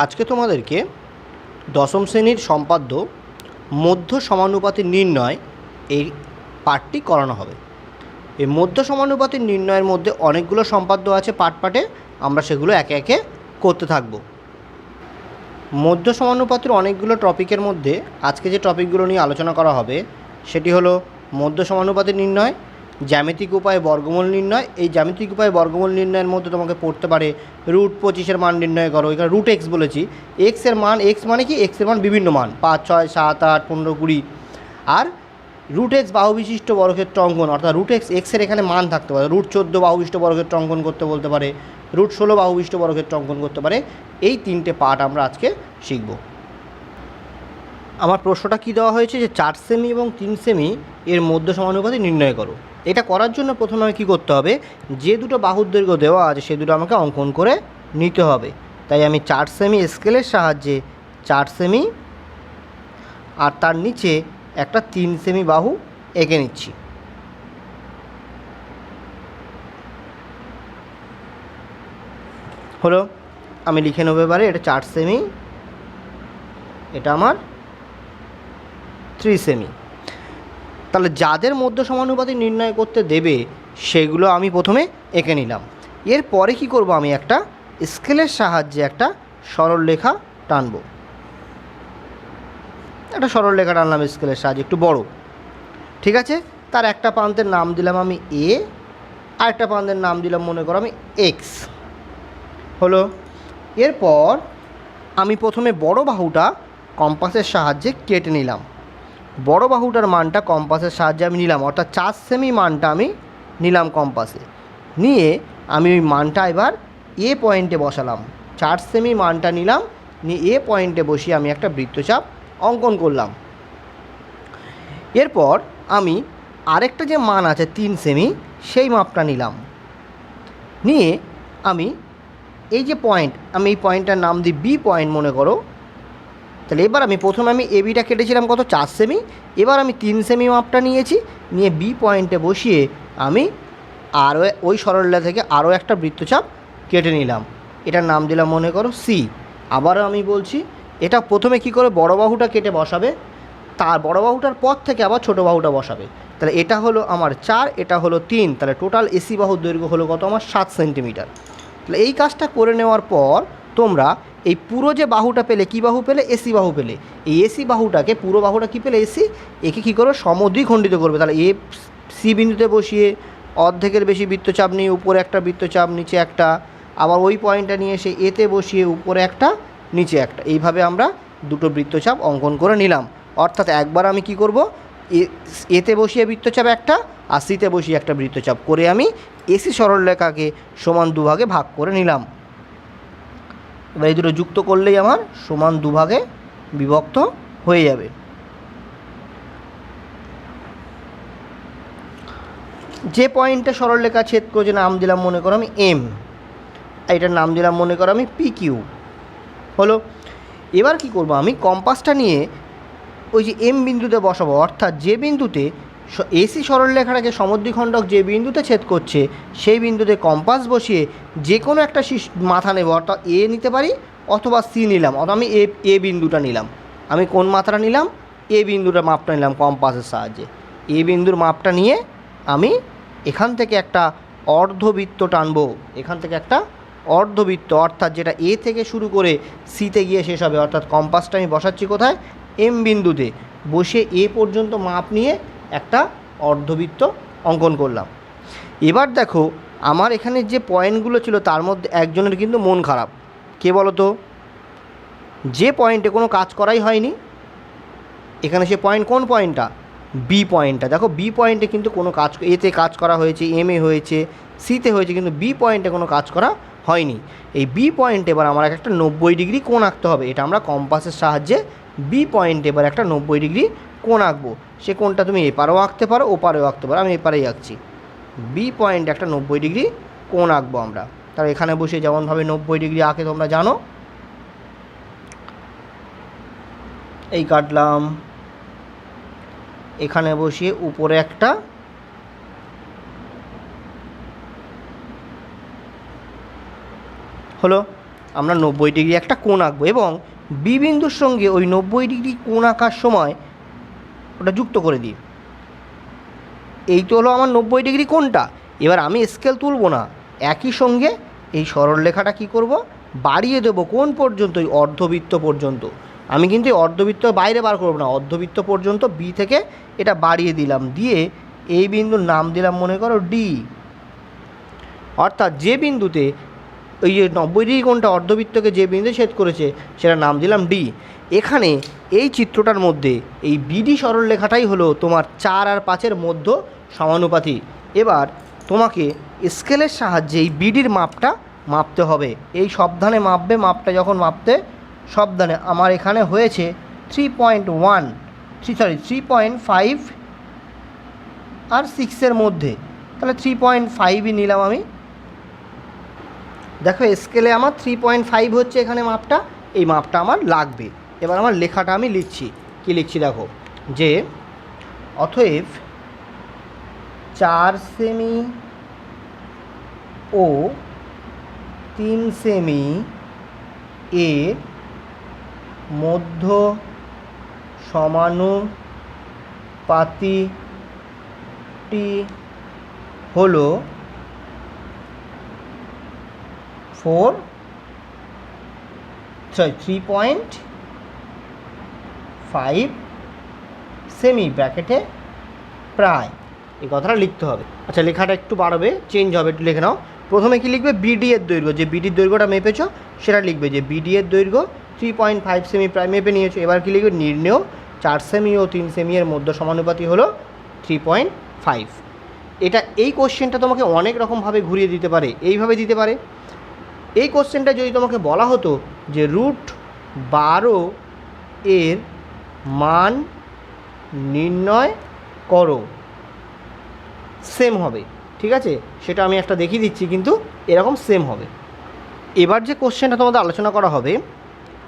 আজকে তোমাদেরকে দশম শ্রেণীর সম্পাদ্য মধ্য সমানুপাতি নির্ণয় এই পাঠটি করানো হবে। এই মধ্য সমানুপাতি নির্ণয়ের মধ্যে অনেকগুলো সম্পাদ্য আছে পাঠে আমরা সেগুলো একে একে করতে থাকব। মধ্য সমানুপাতির অনেকগুলো টপিকের মধ্যে আজকে যে টপিকগুলো নিয়ে আলোচনা করা হবে সেটি হলো মধ্য সমানুপাতি নির্ণয়, জ্যামিতিক উপায়ে বর্গমূল নির্ণয়। এই জ্যামিতিক উপায়ে বর্গমূল নির্ণয়ের মধ্যে তোমাকে পড়তে পারে √25 মান নির্ণয় করো। এখানে √x বলেছি, এক্সের মান, এক্স মানে কি এক্সের মান বিভিন্ন মান 5, 6, 7, 8, 15, 20। আর √x বাহু বিশিষ্ট বর্গক্ষেত্র অঙ্কন, অর্থাৎ √x এক্সের এখানে মান থাকতে পারে। √14 বাহু বিশিষ্ট বর্গক্ষেত্র অঙ্কন করতে বলতে পারে, √16 বাহু বিশিষ্ট বর্গক্ষেত্র অঙ্কন করতে পারে। এই তিনটে পার্ট আমরা আজকে শিখব। আমার প্রশ্নটা কী দেওয়া হয়েছে যে 4 সেমি এবং 3 সেমি এর মধ্য সমানুপাতি নির্ণয় করো। এটা করার জন্য প্রথমে আমি কী করতে হবে, যে দুটো বাহুর দৈর্ঘ্য দেওয়া আছে সে দুটো আমাকে অঙ্কন করে নিতে হবে। তাই আমি 4 সেমি স্কেলের সাহায্যে 4 সেমি আর তার নিচে একটা 3 সেমি বাহু এঁকে নিচ্ছি। হলো, আমি লিখে নেবো এবারে এটা 4 সেমি, এটা আমার 3 সেমি। তাহলে যাদের মধ্য সমানুপাতি নির্ণয় করতে দেবে সেগুলো আমি প্রথমে এঁকে নিলাম। এরপরে কি করব, আমি একটা স্কেলের সাহায্যে একটা সরলরেখা টানব। একটা সরলরেখা টানলাম স্কেলের সাহায্যে, একটু বড়, ঠিক আছে। তার একটা প্রান্তের নাম দিলাম আমি এ, আর একটা প্রান্তের নাম দিলাম মনে করো আমি এক্স। হলো, এরপর আমি প্রথমে বড় বাহুটা কম্পাসের সাহায্যে কেটে নিলাম। বড় বাহুটার মানটা কম্পাসের সাহায্যে আমি নিলাম, অর্থাৎ 4 সেমি মানটা আমি নিলাম কম্পাসে। নিয়ে আমি ওই মানটা এবার এ পয়েন্টে বসালাম। 4 সেমি মানটা নিলাম, নিয়ে এ পয়েন্টে বসিয়ে আমি একটা বৃত্তচাপ অঙ্কন করলাম। এরপর আমি আরেকটা যে মান আছে 3 সেমি, সেই মাপটা নিলাম। নিয়ে আমি এই যে পয়েন্ট, আমি এই পয়েন্টটার নাম দিই বি পয়েন্ট মনে করো। তাহলে এবার আমি প্রথমে আমি এ বিটা কেটেছিলাম কত, 4 সেমি। এবার আমি 3 সেমি মাপটা নিয়েছি, নিয়ে বি পয়েন্টে বসিয়ে আমি আরও ওই সরলরেখা থেকে আরও একটা বৃত্তচাপ কেটে নিলাম। এটার নাম দিলাম মনে করো সি। আবারও আমি বলছি, এটা প্রথমে কি করে বড় বাহুটা কেটে বসাবে, তার বড় বাহুটার পর থেকে আবার ছোটো বাহুটা বসাবে। তাহলে এটা হলো আমার 4, এটা হলো 3, তাহলে টোটাল এসি বাহুর দৈর্ঘ্য হলো কত আমার 7 সেন্টিমিটার। তাহলে এই কাজটা করে নেওয়ার পর তোমরা এই পুরো যে বাহুটা পেলে, কী বাহু পেলে, এসি বাহু পেলে। এই এসি বাহুটাকে, পুরো বাহুটা কী পেলে, এসি, একে কী করো সমদ্বিখণ্ডিত করবে। তাহলে এ সি বিন্দুতে বসিয়ে অর্ধেকের বেশি বৃত্তচাপ নিয়ে উপরে একটা বৃত্তচাপ, নিচে একটা, আবার ওই পয়েন্টটা নিয়ে এসে এতে বসিয়ে উপরে একটা, নিচে একটা, এইভাবে আমরা দুটো বৃত্তচাপ অঙ্কন করে নিলাম। অর্থাৎ একবার আমি কি করব, এতে বসিয়ে বৃত্তচাপ একটা আর সিতে বসিয়ে একটা বৃত্তচাপ করে আমি এসি সরলরেখাকে সমান দুভাগে ভাগ করে নিলাম। এবার এই দুটো যুক্ত করলেই আমার সমান দুভাগে বিভক্ত হয়ে যাবে। যে পয়েন্টে সরলরেখা ছেদ করেছে নাম দিলাম মনে করো আমি এম, এটার নাম দিলাম মনে করো আমি পি কিউ। হলো, এবার কি করব, আমি কম্পাসটা নিয়ে ওই যে এম বিন্দুতে বসাবো। অর্থাৎ যে বিন্দুতে এসি সরলরেখাটাকে সমদ্বিখণ্ডক যে বিন্দুতে ছেদ করছে সেই বিন্দুতে কম্পাস বসিয়ে যে কোনো একটা মাথা নেব। অর্থাৎ এ নিতে পারি অথবা সি নিলাম, অথবা আমি এ বিন্দুটা নিলাম। আমি কোন মাথাটা নিলাম, এ বিন্দুটা মাপটা নিলাম কম্পাসের সাহায্যে। এ বিন্দুর মাপটা নিয়ে আমি এখান থেকে একটা অর্ধবৃত্ত টানবো। এখান থেকে একটা অর্ধবৃত্ত, অর্থাৎ যেটা এ থেকে শুরু করে সিতে গিয়ে শেষ হবে। অর্থাৎ কম্পাসটা আমি বসাচ্ছি কোথায়, এম বিন্দুতে, বসে এ পর্যন্ত মাপ নিয়ে একটা অর্ধবৃত্ত অঙ্কন করলাম। এবার দেখো আমার এখানে যে পয়েন্টগুলো ছিল তার মধ্যে একজনের কিন্তু মন খারাপ। কে বলো তো, যে পয়েন্টে কোনো কাজ করাই হয়নি। এখানে সে পয়েন্ট, কোন পয়েন্টটা, বি পয়েন্টটা। দেখো বি পয়েন্টে কিন্তু কোনো কাজ, এতে কাজ করা হয়েছে, এম এ হয়েছে, সিতে হয়েছে, কিন্তু বি পয়েন্টে কোনো কাজ করা হয়নি। এই বি পয়েন্টে এবার আমার একটা 90 ডিগ্রি কোণ আঁকতে হবে। এটা আমরা কম্পাসের সাহায্যে বি পয়েন্টে এবার একটা 90 ডিগ্রি কোণ আঁকবো। সে কোণটা তুমি এপারেও আঁকতে পারো, ওপারেও আঁকতে পারো, আমি এপারেই আঁকছি। বি পয়েন্টে একটা 90 ডিগ্রি কোণ আঁকবো আমরা। তাহলে এখানে বসে যেমনভাবে 90 ডিগ্রি আঁকে তোমরা জানো, এই কাটলাম, এখানে বসিয়ে উপরে একটা, হলো। আমরা 90 ডিগ্রি একটা কোণ আঁকবো এবং বি বিন্দুর সঙ্গে ওই 90 ডিগ্রি কোণ আঁকার সময় ওটা যুক্ত করে দিই। এই তো হলো আমার 90 ডিগ্রি কোণটা। এবার আমি স্কেল তুলব না, একই সঙ্গে এই সরলরেখাটা কী করব, বাড়িয়ে দেবো কোণ পর্যন্ত, ওই অর্ধবৃত্ত পর্যন্ত। আমি কিন্তু এই অর্ধবৃত্ত বাইরে বার করব না, অর্ধবৃত্ত পর্যন্ত বি থেকে এটা বাড়িয়ে দিলাম, দিয়ে এই বিন্দুর নাম দিলাম মনে করো ডি। অর্থাৎ যে বিন্দুতে ওই যে 90 ডিগ্রি কোণটা অর্ধবৃত্তকে যে বিন্দু ছেদ করেছে সেটার নাম দিলাম ডি। এখানে এই চিত্রটার মধ্যে এই বিডি সরলরেখাটাই হলো তোমার 4 আর 5-এর মধ্য সমানুপাতি। এবার তোমাকে স্কেলের সাহায্যে এই বিডির মাপটা মাপতে হবে। এই সাবধানে মাপবে, মাপটা যখন মাপতে সাবধানে। আমার এখানে হয়েছে 3.5 আর 6-এর মধ্যে, তাহলে 3.5ই নিলাম আমি। দেখো স্কেলে আমার 3.5 হচ্ছে এখানে মাপটা, এই মাপটা আমার লাগবে। এবার আমার লেখাটা আমি লিখছি, কি লিখছি দেখো, যে অতএব 4 সেমি ও 3 সেমি এর মধ্য সমানুপাতিটি হলো 3.5 সেমি ব্র্যাকেটে প্রায়, এই কথাটা লিখতে হবে। আচ্ছা লেখাটা একটু বাড়বে, চেঞ্জ হবে, একটু লিখে নাও। প্রথমে কি লিখবে, বিডি এর দৈর্ঘ্য, যে বিডির দৈর্ঘ্যটা মেপেছো সেটা লিখবে, যে বিডি এর দৈর্ঘ্য 3.5 সেমি প্রায় মেপে নিয়েছো। এবার কি লিখবে, নির্ণেয় 4 সেমি ও 3 সেমি এর মধ্য সমানুপাতি হলো 3.5। এটা এই কোশ্চেনটা তোমাকে অনেক রকমভাবে ঘুরিয়ে দিতে পারে, এইভাবে দিতে পারে। এই কোশ্চেনটা যদি তোমাকে বলা হতো যে √12 এর মান নির্ণয় করো, সেম হবে, ঠিক আছে, সেটা আমি একটা দেখিয়ে দিচ্ছি, কিন্তু এরকম সেম হবে। এবার যে কোশ্চেনটা তোমাদের আলোচনা করা হবে,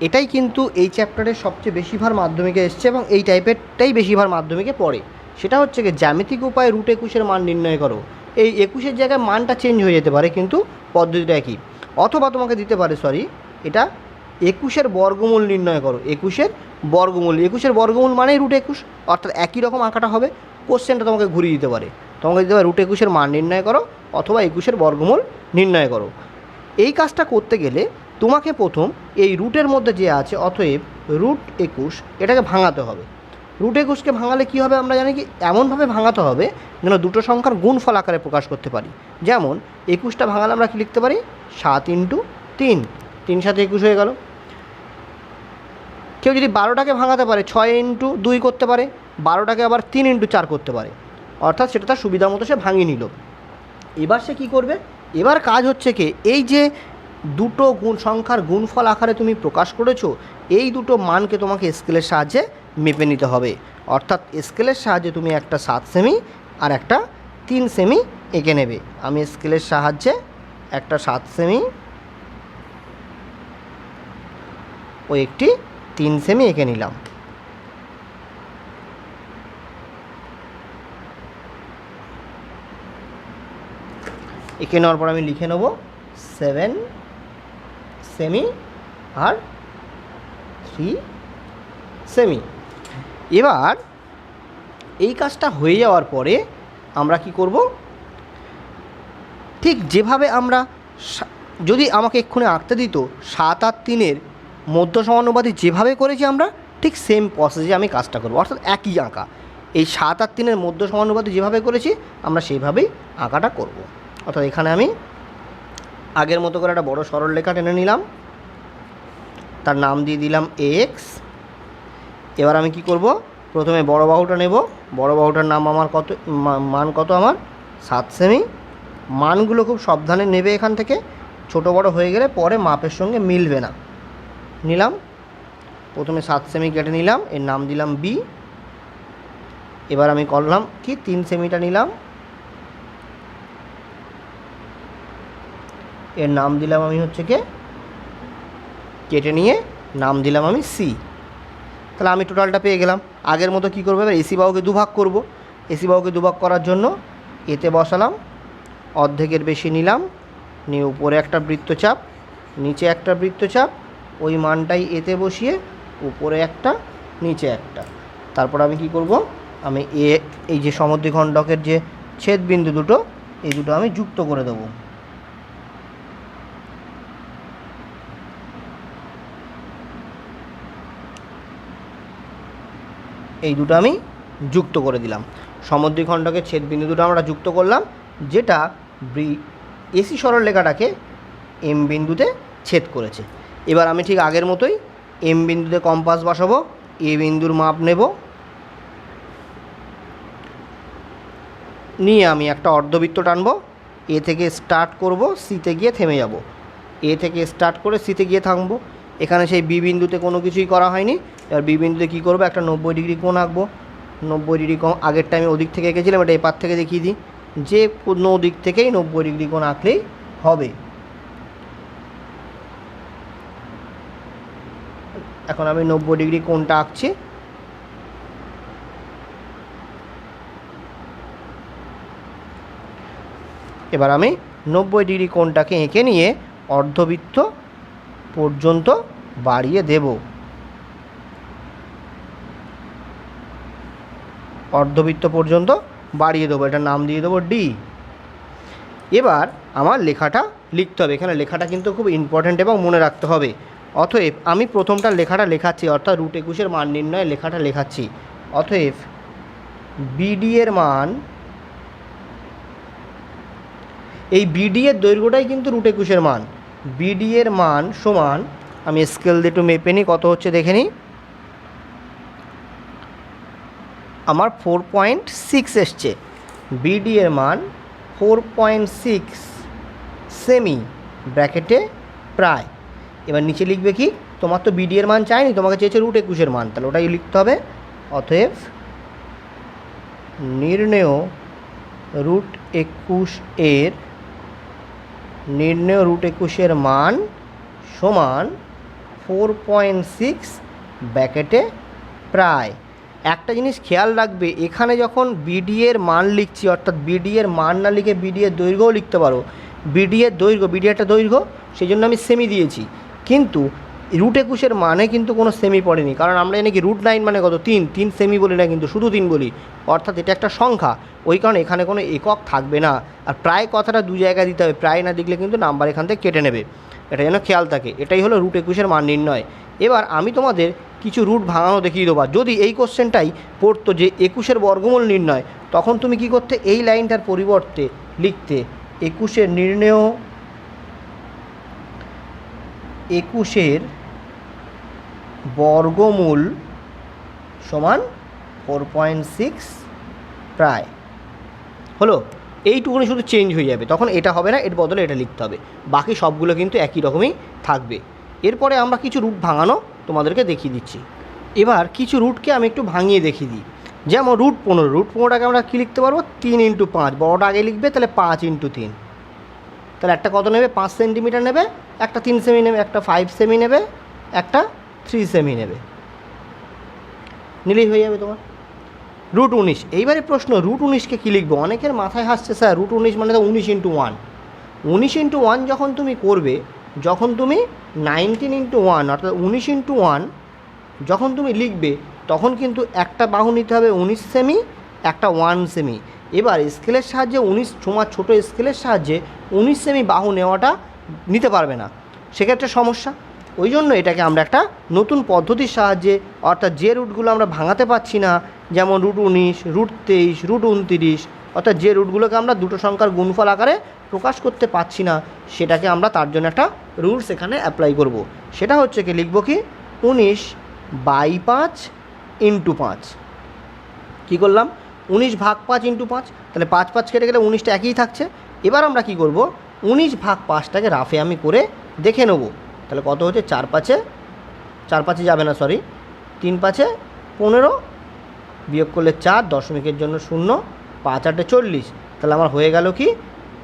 এটাই কিন্তু এই চ্যাপ্টারের সবচেয়ে বেশিরভাগ মাধ্যমিকে এসছে এবং এই টাইপেরটাই বেশিরভাগ মাধ্যমিকে পড়ে। সেটা হচ্ছে কি, জ্যামিতিক উপায়ে √21 মান নির্ণয় করো। এই 21-এর জায়গায় মানটা চেঞ্জ হয়ে যেতে পারে, কিন্তু পদ্ধতিটা একই। অথবা তোমাকে দিতে পারে, এটা 21-এর বর্গমূল নির্ণয় করো। 21-এর বর্গমূল মানেই √21, অর্থাৎ একই রকম আঁকাটা হবে। কোশ্চেনটা তোমাকে ঘুরিয়ে দিতে পারে, তোমাকে দিতে পারে √21-এর মান নির্ণয় করো অথবা 21-এর বর্গমূল নির্ণয় করো। এই কাজটা করতে গেলে তোমাকে প্রথম এই রুটের মধ্যে যে আছে অতএব √21 এটাকে ভাঙাতে হবে। √21কে ভাঙালে কী হবে আমরা জানি কি, এমনভাবে ভাঙাতে হবে যেন দুটো সংখ্যার গুণফল আকারে প্রকাশ করতে পারি। যেমন 21টা ভাঙালে আমরা কী লিখতে পারি, 7 × 3, 3 7 21 হয়ে গেল। কেউ যদি 12টাকে ভাঙাতে পারে 6 × 2 করতে পারে, 12টাকে আবার 3 × 4 করতে পারে, অর্থাৎ সেটা তার সুবিধা মতো সে ভাঙিয়ে নিল। এবার সে কী করবে, এবার কাজ হচ্ছে কি, এই যে দুটো সংখ্যার গুণফল আকারে তুমি প্রকাশ করেছো, এই দুটো মানকে তোমাকে স্কেলের সাহায্যে মেপে নিতে হবে। অর্থাৎ স্কেলের সাহায্যে তুমি একটা 7 সেমি আর একটা 3 সেমি এঁকে নেবে। আমি স্কেলের সাহায্যে একটা 7 সেমি ও একটি 3 সেমি এঁকে নিলাম। এঁকে নেওয়ার পর আমি লিখে নেব 7 সেমি আর 3 সেমি। এবার এই কাজটা হয়ে যাওয়ার পরে আমরা কি করব, ঠিক যেভাবে আমরা, যদি আমাকে এক্ষুনি আঁকতে দিত 7 আর 3-এর মধ্য সমানুপাতি যেভাবে করেছি আমরা, ঠিক সেম প্রসেসে আমি কাজটা করব। অর্থাৎ একই আঁকা, এই 7 আর 3-এর মধ্য সমানুপাতি যেভাবে করেছি আমরা সেইভাবেই আঁকাটা করব। অর্থাৎ এখানে আমি আগের মতো করে একটা বড় সরলরেখা টেনে নিলাম, তার নাম দিয়ে দিলাম এক্স। এবার আমি কি করব, প্রথমে বড় বাহুটা নেব, বড় বাহুটার নাম আমার মান কত, আমার 7 সেমি। মানগুলো খুব সাবধানে নেবে, এখান থেকে ছোট বড় হয়ে গেলে পরে মাপের সঙ্গে মিলবে না। নিলাম, প্রথমে 7 সেমি কেটে নিলাম, এর নাম দিলাম বি। এবার আমি করলাম কি, 3 সেমিটা নিলাম, এর নাম দিলাম আমি কেটে নিয়ে নাম দিলাম আমি সি। তাহলে আমি টোটালটা পেয়ে গেলাম। আগের মতো কী করবো, এবার এসি বাহুকে দুভাগ করব। এসি বাহুকে দুভাগ করার জন্য এতে বসালাম, অর্ধেকের বেশি নিলাম, নিয়ে উপরে একটা বৃত্তচাপ, নিচে একটা বৃত্তচাপ, ওই মানটাই এতে বসিয়ে উপরে একটা নিচে একটা। তারপর আমি কি করব, আমি এই যে সমদ্বিখণ্ডকের যে ছেদবিন্দু দুটো, এই দুটো আমি যুক্ত করে দেবো। এই দুটো আমি যুক্ত করে দিলাম। সমদ্বিখণ্ডকের ছেদবিন্দু দুটো আমরা যুক্ত করলাম, যেটা এসি সরলরেখাটাকে এম বিন্দুতে ছেদ করেছে। এবার আমি ঠিক আগের মতোই এম বিন্দুতে কম্পাস বসাবো, এ বিন্দুর মাপ নেব, নিয়ে আমি একটা অর্ধবৃত্ত টানবো। এ থেকে স্টার্ট করব, সিতে গিয়ে থেমে যাব। এ থেকে স্টার্ট করে সিতে গিয়ে থামবো। এখানে সেই বি বিন্দুতে কোনো কিছুই করা হয়নি। এবার বি বিন্দুতে কী করবো, একটা 90 ডিগ্রি কোণ আঁকবো। 90 ডিগ্রি কোণ আগেরটা আমি ওদিক থেকে এঁকেছিলাম, এটা এপার থেকে দেখিয়ে দিই। যে কোনো দিক থেকেই 90 ডিগ্রি কোণ আঁকলেই হবে। এখন আমি 90 ডিগ্রি কোণটা আঁকছি। এবার আমি 90 ডিগ্রি কোণটাকে এঁকে নিয়ে অর্ধবৃত্ত পর্যন্ত বাড়িয়ে দেব। অর্ধবৃত্ত পর্যন্ত বাড়িয়ে দেবো, এটার নাম দিয়ে দেবো ডি। এবার আমার লেখাটা লিখতে হবে। এখানে লেখাটা কিন্তু খুব ইম্পর্ট্যান্ট এবং মনে রাখতে হবে। অতএব আমি প্রথমটা লেখাটা লেখাচ্ছি, অর্থাৎ √21 মান নির্ণয় লেখাটা লেখাচ্ছি। অতএব বিডি এর মান, এই বিডি এর দৈর্ঘ্যটাই কিন্তু √21 মান। বিডি এর মান সমান, আমি স্কেল দিয়ে একটু মেপে নিই কত হচ্ছে দেখে নিই। আমার 4.6 এসছে। বিডি এর মান 4.6 সেমি, ব্র্যাকেটে প্রায়। এবার নিচে লিখবে কি, তোমার তো বিডি এর মান চাইনি, তোমাকে চেয়েছে √21 মান, তাহলে ওটাই লিখতে হবে। অতএব নির্ণেয় √21 মান সমান 4.6 ব্র্যাকেটে প্রায়। একটা জিনিস খেয়াল রাখবে, এখানে যখন বিডি এর মান লিখছি, অর্থাৎ বিডি এর মান না লিখে বিডি এর দৈর্ঘ্যও লিখতে পারো। বিডি এর দৈর্ঘ্য, বিডি একটা দৈর্ঘ্য, সেই জন্য আমি সেমি দিয়েছি। কিন্তু √21 মানে কিন্তু কোনো সেমি পড়েনি, কারণ আমরা জানি কি √9 মানে কত, 3 সেমি বলি না, কিন্তু শুধু 3 বলি, অর্থাৎ এটা একটা সংখ্যা। ওই কারণে এখানে কোনো একক থাকবে না। আর প্রায় কথাটা দু জায়গায় দিতে হবে, প্রায় না দিলে কিন্তু নাম্বার এখান থেকে কেটে নেবে, এটা যেন খেয়াল থাকে। এটাই হলো √21 মান নির্ণয়। এবার আমি তোমাদের কিছু রুট ভাঙানো দেখিয়ে দেবো। যদি এই কোশ্চেনটাই পড়তো যে 21 বর্গমূল নির্ণয়, তখন তুমি কি করতে, এই লাইনটার পরিবর্তে লিখতে 21 বর্গমূল সমান 4.6 প্রায়। হলো, এইটুকুনি শুধু চেঞ্জ হয়ে যাবে, তখন এটা হবে না, এর বদলে এটা লিখতে হবে। বাকি সবগুলো কিন্তু একই রকমই থাকবে। এরপরে আমরা কিছু রুট ভাঙানো তোমাদেরকে দেখিয়ে দিচ্ছি। এবার কিছু রুটকে আমি একটু ভাঙিয়ে দেখিয়ে দিই। যেমন √15টাকে আমরা কী লিখতে পারবো, 3 × 5, বড়টা আগে লিখবে, তাহলে 5 × 3, তাহলে একটা কত নেবে, 5 সেন্টিমিটার নেবে, একটা 3 সেমি নেবে, একটা 5 সেমি নেবে, একটা 3 সেমি নেবে, নিলেই হয়ে যাবে তোমার √19। এইবারে প্রশ্ন, √19কে কী লিখবো? অনেকের মাথায় হাসছে, স্যার √19 মানে তো 19 × 1। 19 × 1 যখন তুমি করবে, যখন তুমি 19 × 1 অর্থাৎ 19 × 1 যখন তুমি লিখবে, তখন কিন্তু একটা বাহু নিতে হবে 19 সেমি, একটা 1 সেমি। এবার স্কেলের সাহায্যে 19 তোমার ছোটো স্কেলের সাহায্যে 19 সেমি বাহু নেওয়াটা নিতে পারবে না, সেক্ষেত্রে সমস্যা। ওই জন্য এটাকে আমরা একটা নতুন পদ্ধতির সাহায্যে, অর্থাৎ যে রুটগুলো আমরা ভাঙাতে পারছি না, যেমন √19, √23, √29, অর্থাৎ যে রুটগুলোকে আমরা দুটো সংখ্যার গুণফল আকারে প্রকাশ করতে পারছি না, সেটাকে আমরা তার জন্য একটা রুলস এখানে অ্যাপ্লাই করব। সেটা হচ্ছে কি, লিখব কি, 19/5 × 5। কী করলাম, 19/5 × 5, তাহলে 5 কেটে গেলে 19টা একই থাকছে। এবার আমরা কি করব, 19/5টাকে রাফে আমি করে দেখে নেব। তাহলে কত হচ্ছে, 4 যাবে না, সরি, 3 × 5 = 15, বিয়োগ করলে 4, দশমিকের জন্য 0, 5 × 8 = 40। তাহলে আমার হয়ে গেল কি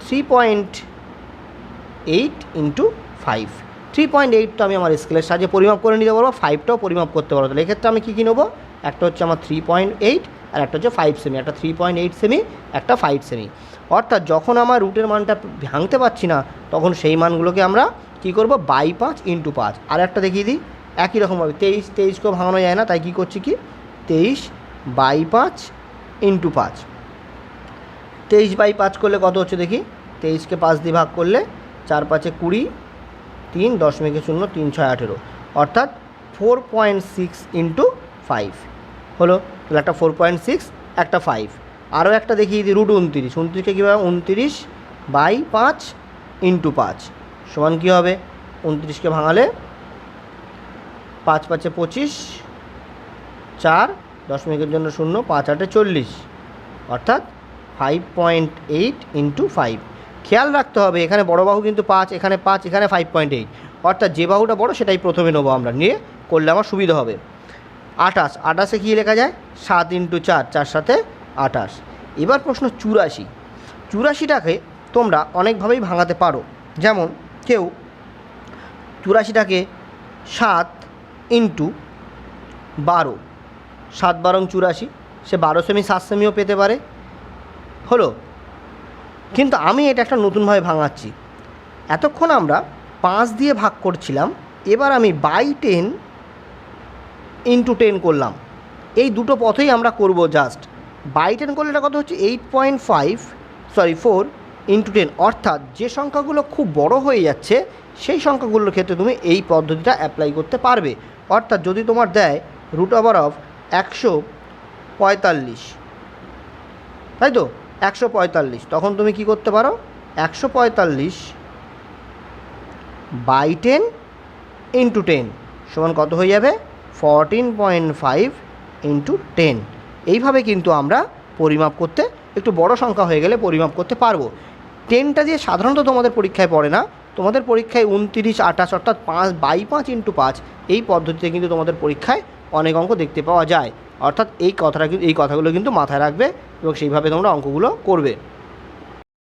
3.8 × 5। 3.8 তো আমি আমার স্কেলের সাহায্যে পরিমাপ করে নিতে পারবো, 5টাও পরিমাপ করতে পারবো। তাহলে এক্ষেত্রে আমি কী নেবো, একটা হচ্ছে আমার 3.8 আর একটা হচ্ছে 5 সেমি, একটা 3.8 সেমি, একটা 5 সেমি। অর্থাৎ যখন আমার রুটের মানটা ভাঙতে পারছি না, তখন সেই মানগুলোকে আমরা কী করবো, বাই 5 ইন্টু 5। আর একটা দেখিয়ে দিই একই রকমভাবে, 23কেও ভাঙানো যায় না, তাই কী করছি কি 23 বাই 5 ইন্টু 5। 23 বাই 5 করলে কত হচ্ছে দেখি, 23কে 5 দিয়ে ভাগ করলে 4 5 20, 3 0.0 3 6 18, অর্থাৎ 4.6 ইন্টু 5 হলো। তাহলে একটা 4.6, একটা 5। আরও একটা দেখিয়ে দিই রুট 29। 29কে কীভাবে, 29 বাই 5 ইন্টু 5 সমান কী হবে, 29কে ভাঙালে 5 5 25, 4 0.0 5 8 40, অর্থাৎ 5.8 ইন্টু 5। খেয়াল রাখতে হবে এখানে বড় বাহু কিন্তু 5, এখানে 5, এখানে 5.8, অর্থাৎ যে বাহুটা বড় সেটাই প্রথমে নেবো আমরা, নিয়ে করলে আমার সুবিধা হবে। 28, 28-এ কী লেখা যায়, 7 ইন্টু 4, 4 7 28। এবার প্রশ্ন 84। 84টাকে তোমরা অনেকভাবেই ভাঙাতে পারো, যেমন কেউ 84টাকে 7 ইন্টু 12, 7 12 84, সে 12 সেমি 7 সেমিও পেতে পারে, হলো। কিন্তু আমি এটা একটা নতুনভাবে ভাঙাচ্ছি। এতক্ষণ আমরা 5 দিয়ে ভাগ করছিলাম, এবার আমি বাই 10 ইন্টু 10 করলাম। এই দুটো পথেই আমরা করব। জাস্ট বাই 10 করলে এটা কত হচ্ছে, 4 ইন্টু 10, অর্থাৎ যে সংখ্যাগুলো খুব বড় হয়ে যাচ্ছে সেই সংখ্যাগুলোর ক্ষেত্রে তুমি এই পদ্ধতিটা অ্যাপ্লাই করতে পারবে। অর্থাৎ যদি তোমার দেয় রুট ওভার অফ 145, তাই তো 145, তখন তুমি কি করতে পারো, 145 বাই 10 ইন্টু 10 সমান কত হয়ে যাবে, 14.5 ইন্টু 10। এইভাবে কিন্তু আমরা পরিমাপ করতে, একটু বড় সংখ্যা হয়ে গেলে পরিমাপ করতে পারবো। 10টা দিয়ে সাধারণত তোমাদের পরীক্ষায় পড়ে না, তোমাদের পরীক্ষায় 29 28, অর্থাৎ 5 বাই 5 ইন্টু 5 এই পদ্ধতিতে কিন্তু তোমাদের পরীক্ষায় অনেক অঙ্ক দেখতে পাওয়া যায়। অর্থাৎ এই কথাগুলো কিন্তু মাথায় রাখবে এবং সেইভাবে তোমরা অঙ্কগুলো করবে।